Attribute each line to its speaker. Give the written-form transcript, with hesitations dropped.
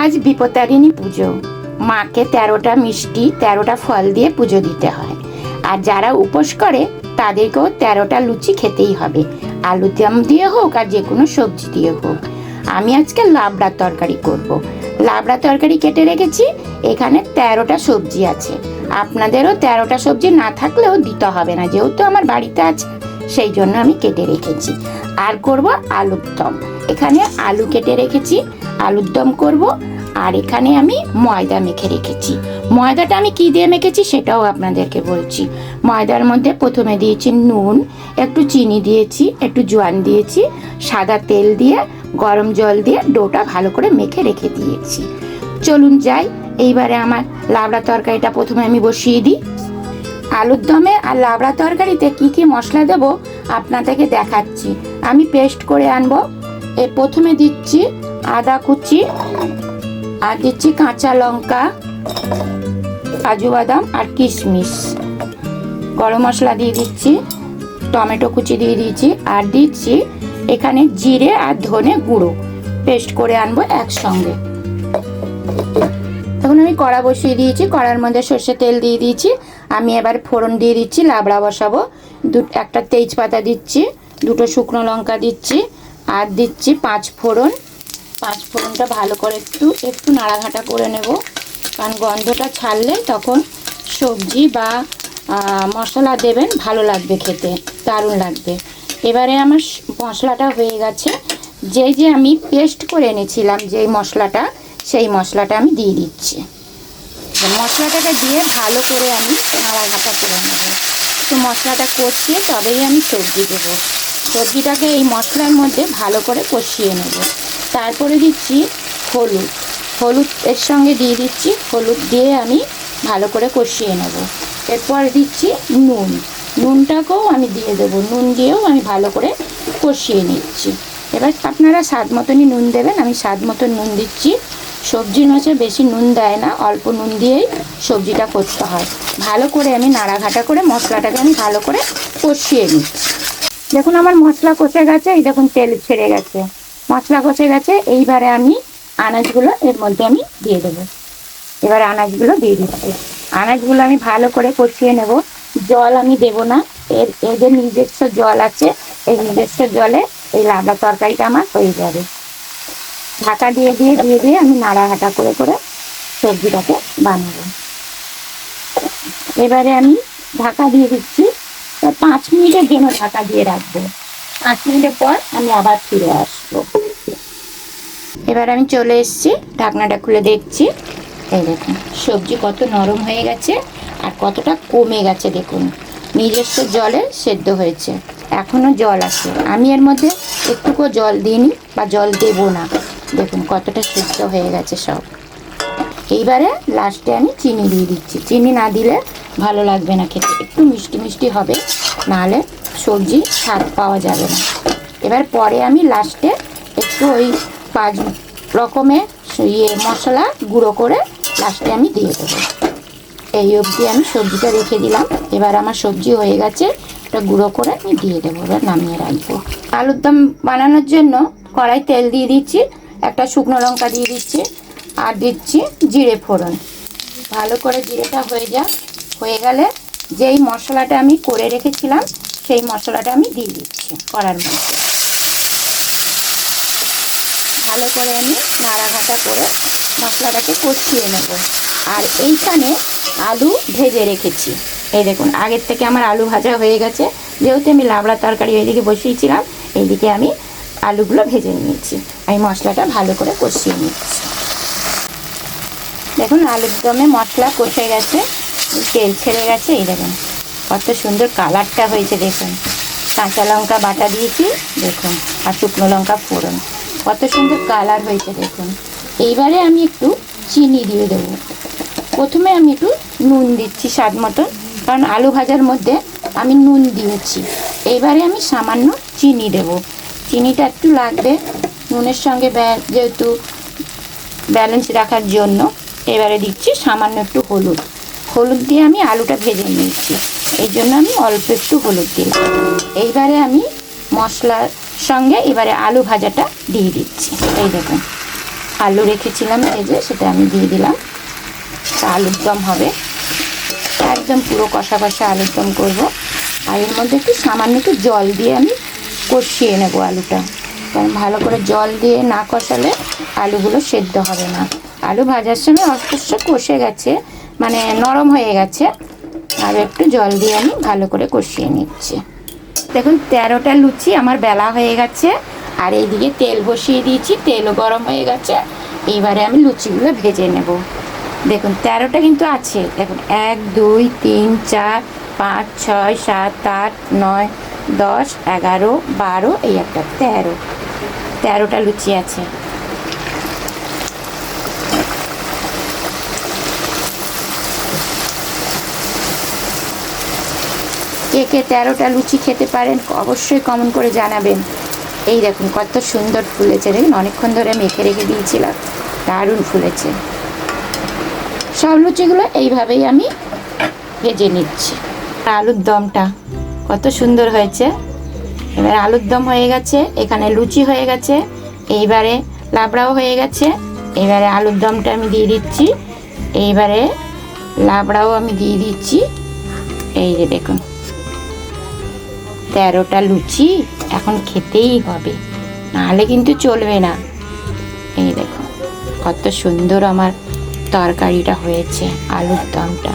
Speaker 1: আজ বিপত্তারিণী পুজো। মাকে 13টা মিষ্টি 13টা ফল দিয়ে পুজো দিতে হয়। আর যারা উপোস করে তাদেরকেও 13টা লুচি খেতেই হবে, আলুর দম দিয়ে হোক আর যে কোনো সবজি দিয়ে হোক। আমি আজকে লাবড়ার তরকারি করব। লাবড়া তরকারি কেটে রেখেছি। এখানে 13টা সবজি আছে। আপনাদেরও 13টা সবজি না থাকলেও দিতে হবে না, যেহেতু আমার বাড়িতে আছে সেই জন্য আমি কেটে রেখেছি। আর করব আলুর দম। এখানে আলু কেটে রেখেছি, আলুর দম করব। আর এখানে আমি ময়দা মেখে রেখেছি। ময়দাটা আমি কি দিয়ে মেখেছি সেটাও আপনাদেরকে বলছি। ময়দার মধ্যে প্রথমে দিয়েছি নুন, একটু চিনি দিয়েছি, একটু জোয়ান দিয়েছি, সাদা তেল দিয়ে গরম জল দিয়ে ডোটা ভালো করে মেখে রেখে দিয়েছি। চলুন যাই। এইবারে আমার লাবড়া তরকারিটা প্রথমে আমি বসিয়ে দিই। আলুর দমে আর লাবড়া তরকারিতে কি কি মশলা দেব আপনাদেরকে দেখাচ্ছি। আমি পেস্ট করে আনবো। এর প্রথমে দিচ্ছি আদা কুচি, আর দিচ্ছি কাঁচা লঙ্কা, কাজু বাদাম আর কিশমিশ। গরম মশলা দিয়ে দিচ্ছি, টমেটো কুচি দিয়ে দিয়েছি, আর দিচ্ছি এখানে জিরে আর ধনে গুঁড়ো পেস্ট করে আনবো একসঙ্গে। তখন আমি কড়া বসিয়ে দিয়েছি, কড়ার মধ্যে সর্ষে তেল দিয়ে দিয়েছি। আমি এবার ফোড়ন দিয়ে দিচ্ছি, লাবড়া বসাবো। একটা তেজপাতা দিচ্ছি, দুটো শুকনো লঙ্কা দিচ্ছি, আর দিচ্ছি 5 ফোড়ন। 5 ফোড়নটা ভালো করে একটু নাড়াঘাটা করে নেব, কারণ গন্ধটা ছাড়লে তখন সবজি বা মশলা দেবেন, ভালো লাগবে খেতে, দারুণ লাগবে। এবারে আমার মশলাটা হয়ে গেছে। যে আমি পেস্ট করে এনেছিলাম যেই মশলাটা, সেই মশলাটা আমি দিয়ে দিচ্ছি। মশলাটাকে দিয়ে ভালো করে আমি নাড়াঘাটা করে নেব। তো মশলাটা কষিয়ে তবেই আমি সবজি দেবো। সবজিটাকে এই মশলার মধ্যে ভালো করে কষিয়ে নেব। তারপরে দিচ্ছি হলুদ। হলুদ এর সঙ্গে দিয়ে দিচ্ছি, হলুদ দিয়ে আমি ভালো করে কষিয়ে নেব। এরপর দিচ্ছি নুন। নুনটাকেও আমি দিয়ে দেবো, নুন দিয়েও আমি ভালো করে কষিয়ে নিচ্ছি। এবার আপনারা স্বাদ মতনই নুন দেবেন। আমি স্বাদ মতন নুন দিচ্ছি। সবজির মাছে বেশি নুন দেয় না, অল্প নুন দিয়েই সবজিটা করতে হয়। ভালো করে আমি নাড়াঘাটা করে মশলাটাকে আমি ভালো করে কষিয়ে নিচ্ছি। দেখুন আমার মশলা কষে গেছে, এই দেখুন তেল ছেড়ে গেছে, মশলা কষে গেছে। এইবারে আমি আনাজগুলো এর মধ্যে আমি দিয়ে দেবো। এবার আনাজগুলো দিয়ে দিচ্ছি। আনাজগুলো আমি ভালো করে কষিয়ে নেব। জল আমি দেব না, এদের নিজস্ব জল আছে। এই নিজস্ব জলে এই লাবড়া তরকারিটা আমার হয়ে যাবে। ঢাকা দিয়ে দিয়ে আমি নাড়াঘাটা করে করে সবজিটাকে বানাবো। এবারে আমি ঢাকা দিয়ে দিচ্ছি। 5 মিনিটের জন্য ঢাকা দিয়ে রাখবো। 5 মিনিটের পর আমি আবার ফিরে আসবো। এবার আমি চলে এসেছি, ঢাকনাটা খুলে দেখছি। এই দেখুন সবজি কত নরম হয়ে গেছে আর কতটা কমে গেছে। দেখুন নিজস্ব জলে সেদ্ধ হয়েছে, এখনও জল আছে। আমি এর মধ্যে একটুকু জল দিইনি বা জল দেব না। দেখুন কতটা সেদ্ধ হয়ে গেছে সব। এইবারে লাস্টে আমি চিনি দিয়ে দিচ্ছি। চিনি না দিলে ভালো লাগবে না খেতে, একটু মিষ্টি মিষ্টি হবে, নাহলে সবজি স্বাদ পাওয়া যাবে না। এবার পরে আমি লাস্টে একটু ওই 5 রকমের মশলা গুঁড়ো করে লাস্টে আমি দিয়ে দেবো। এই অবধি আমি সবজিটা রেখে দিলাম। এবার আমার সবজি হয়ে গেছে, এটা গুঁড়ো করে আমি দিয়ে দেবো। এবার নামিয়ে রাখবো। আলুর দম বানানোর জন্য কড়াই তেল দিয়ে দিচ্ছি, একটা শুকনো লঙ্কা দিয়ে দিচ্ছি, আর দিচ্ছি জিরে ফোড়ন। ভালো করে জিরেটা হয়ে গেলে যেই মশলাটা আমি করে রেখেছিলাম সেই মশলাটা আমি দিয়ে দিচ্ছি কড়ার মধ্যে। ভালো করে আমি নাড়াঘাটা করে মশলাটাকে কষিয়ে নেব। আর এইখানে আলু ভেজে রেখেছি। এই দেখুন আগের থেকে আমার আলু ভাজা হয়ে গেছে, যেহেতু আমি লাবড়া তরকারি ওইদিকে বসিয়েছিলাম, এইদিকে আমি আলুগুলো ভেজে নিয়েছি। আমি মশলাটা ভালো করে কষিয়ে নিচ্ছি। দেখুন আলুর দমে মশলা কষে গেছে, তেল ছেড়ে গেছে। এই দেখুন কত সুন্দর কালারটা হয়েছে। দেখুন কাঁচা লঙ্কা বাটা দিয়েছি, দেখুন, আর শুকনো লঙ্কা ফোড়ন, কত সুন্দর কালার হয়েছে দেখুন। এইবারে আমি একটু চিনি দিয়ে দেবো। প্রথমে আমি একটু নুন দিচ্ছি স্বাদ মতন, কারণ আলু ভাজার মধ্যে আমি নুন দিয়েছি। এইবারে আমি সামান্য চিনি দেব। চিনিটা একটু লাগবে নুনের সঙ্গে, যেহেতু ব্যালেন্স রাখার জন্য। এবারে দিচ্ছি সামান্য একটু হলুদ। হলুদ দিয়ে আমি আলুটা ভেজে নিয়েছি, এই জন্য আমি অল্প একটু হলুদ দিলাম। এইবারে আমি মশলার সঙ্গে এবারে আলু ভাজাটা দিয়ে দিচ্ছি। এই দেখুন আলু রেখেছিলাম ভেজে, সেটা আমি দিয়ে দিলাম। আলুর দম হবে, একদম পুরো কষা কষা আলুর দম করবো। আর এর মধ্যে একটু সামান্য একটু জল দিয়ে আমি কষিয়ে নেবো আলুটা, কারণ ভালো করে জল দিয়ে না কষালে আলুগুলো সেদ্ধ হবে না। আলু ভাজার সময় অবশ্য কষে গেছে, মানে নরম হয়ে গেছে। আর একটু জল দিয়ে আমি ভালো করে কষিয়ে নিচ্ছি। দেখুন 13টা লুচি আমার বেলা হয়ে গেছে, আর এইদিকে তেল বসিয়ে দিয়েছি, তেলও গরম হয়ে গেছে। এইবারে আমি লুচিগুলো ভেজে নেব। দেখুন 13টা কিন্তু আছে, দেখুন 1 2 3 4 5 6 7 8 9 10 11 12, এই একটা 13টা লুচি আছে। কে কে 13টা লুচি খেতে পারেন অবশ্যই কমেন্ট করে জানাবেন। এই দেখুন কত সুন্দর ফুলেছে, দেখুন অনেকক্ষণ ধরে মেখে রেখে দিয়েছিলাম, দারুণ ফুলেছে। সব লুচিগুলো এইভাবেই আমি ভেজে নিচ্ছি। আলুর দমটা কত সুন্দর হয়েছে। এবার আলুর দম হয়ে গেছে, এখানে লুচি হয়ে গেছে, এইবারে লাবড়াও হয়ে গেছে। এবারে আলুর দমটা আমি দিয়ে দিচ্ছি, এইবারে লাবড়াও আমি দিয়ে দিচ্ছি। এই যে দেখুন 13টা লুচি এখন খেতেই হবে, নাহলে কিন্তু চলবে না। এই দেখুন কত সুন্দর আমার তরকারিটা হয়েছে, আলুর দমটা।